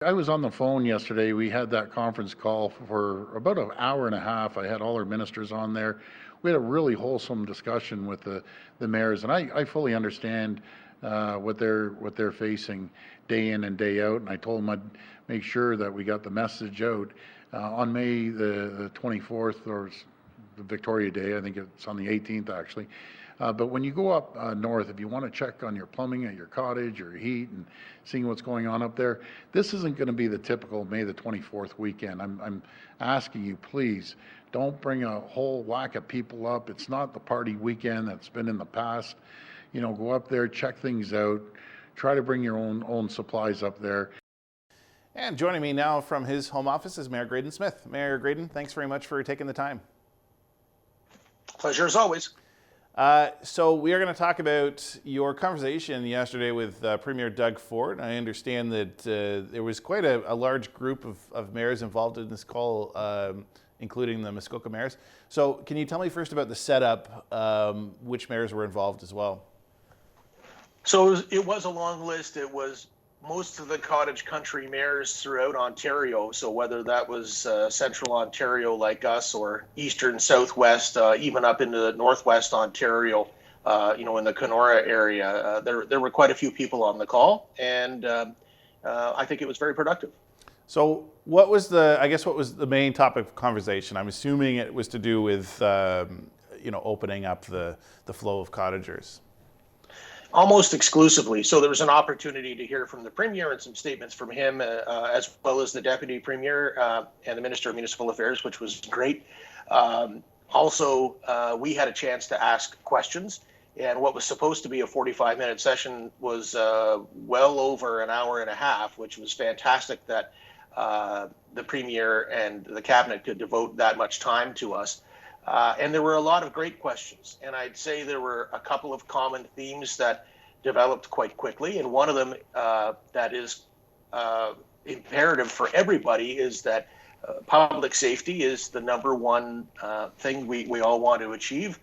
I was on the phone yesterday. We had that conference call for about an hour and a half. I had all our ministers on there. We had a really wholesome discussion with the mayors, and I fully understand what they're facing day in and day out. And I told them I'd make sure that we got the message out on May the 24th, or the Victoria Day. I think it's on the 18th actually. But when you go up north, if you want to check on your plumbing at your cottage or heat and seeing what's going on up there, this isn't going to be the typical May the 24th weekend. I'm asking you, please, don't bring a whole whack of people up. It's not the party weekend that's been in the past. You know, go up there, check things out, try to bring your own supplies up there. And joining me now from his home office is Mayor Graydon Smith. Mayor Graydon, thanks very much for taking the time. Pleasure as always. So we are going to talk about your conversation yesterday with Premier Doug Ford. I understand that there was quite a large group of mayors involved in this call, including the Muskoka mayors. So can you tell me first about the setup, which mayors were involved as well? So it was a long list. It was most of the cottage country mayors throughout Ontario. So whether that was central Ontario like us, or eastern southwest, even up into the northwest Ontario, in the Kenora area, there were quite a few people on the call, and I think it was very productive. So what was the main topic of conversation? I'm assuming it was to do with opening up the flow of cottagers. Almost exclusively. So there was an opportunity to hear from the Premier and some statements from him, as well as the Deputy Premier and the Minister of Municipal Affairs, which was great. Also, we had a chance to ask questions, and what was supposed to be a 45-minute session was well over an hour and a half, which was fantastic that the Premier and the Cabinet could devote that much time to us. And there were a lot of great questions. And I'd say there were a couple of common themes that developed quite quickly. And one of them that is imperative for everybody is that public safety is the number one thing we all want to achieve,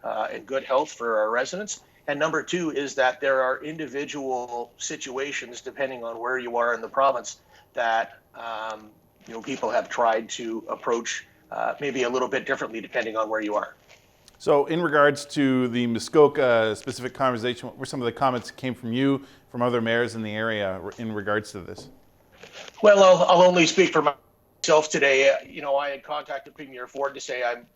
and good health for our residents. And number two is that there are individual situations, depending on where you are in the province, that people have tried to approach maybe a little bit differently depending on where you are. So in regards to the Muskoka specific conversation, what were some of the comments that came from you, from other mayors in the area in regards to this? Well, I'll only speak for myself today. I had contacted Premier Ford to say I'm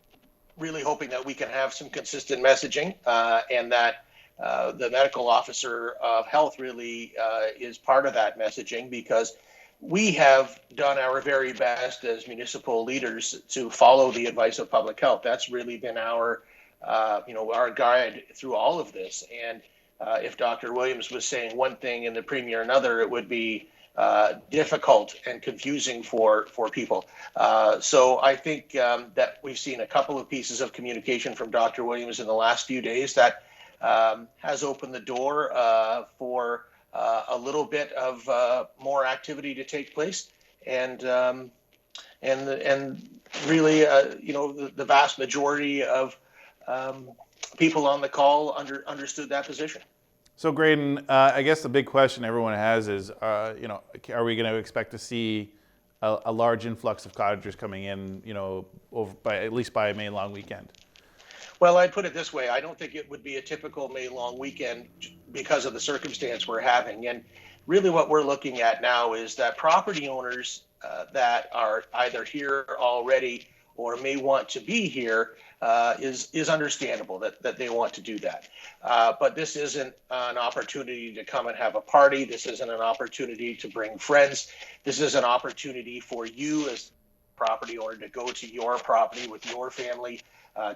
really hoping that we can have some consistent messaging, and that the medical officer of health really is part of that messaging, because we have done our very best as municipal leaders to follow the advice of public health. That's really been our guide through all of this. And if Dr. Williams was saying one thing and the Premier another, it would be difficult and confusing for people. So I think that we've seen a couple of pieces of communication from Dr. Williams in the last few days that has opened the door for a little bit of more activity to take place, and really, the vast majority of people on the call understood that position. So Graydon, I guess the big question everyone has is, are we going to expect to see a large influx of cottagers coming in, at least by a May long weekend? Well, I'd put it this way. I don't think it would be a typical May long weekend because of the circumstance we're having. And really what we're looking at now is that property owners that are either here already or may want to be here is understandable that they want to do that. But this isn't an opportunity to come and have a party. This isn't an opportunity to bring friends. This is an opportunity for you as a property owner to go to your property with your family,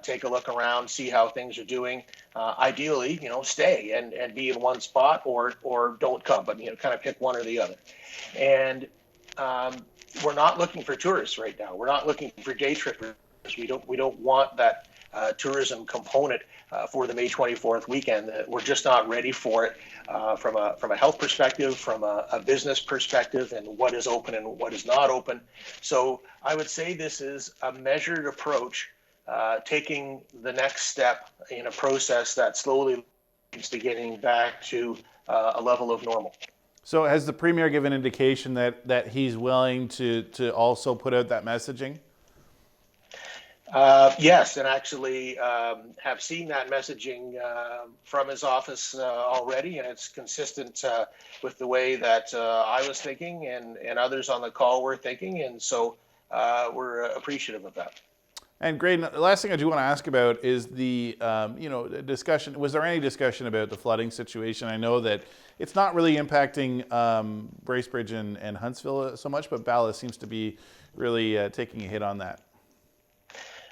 take a look around, see how things are doing. Ideally, stay and be in one spot, or don't come, but kind of pick one or the other. And we're not looking for tourists right now. We're not looking for day trippers. We don't want that tourism component for the May 24th weekend. We're just not ready for it from a health perspective, from a business perspective, and what is open and what is not open. So I would say this is a measured approach, taking the next step in a process that slowly leads to getting back to a level of normal. So has the Premier given indication that he's willing to also put out that messaging? Yes, and actually have seen that messaging from his office already, and it's consistent with the way that I was thinking and others on the call were thinking, and so we're appreciative of that. And Graydon, the last thing I do want to ask about is the discussion. Was there any discussion about the flooding situation? I know that it's not really impacting Bracebridge and Huntsville so much, but Ballast seems to be really taking a hit on that.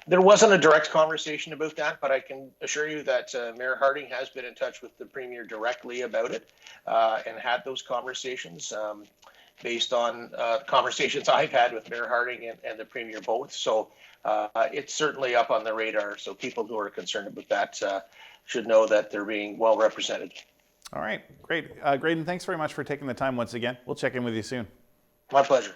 There wasn't a direct conversation about that, but I can assure you that Mayor Harding has been in touch with the Premier directly about it and had those conversations based on conversations I've had with Mayor Harding and the Premier both. So it's certainly up on the radar. So people who are concerned about that should know that they're being well represented. All right, great. Graydon, thanks very much for taking the time once again. We'll check in with you soon. My pleasure.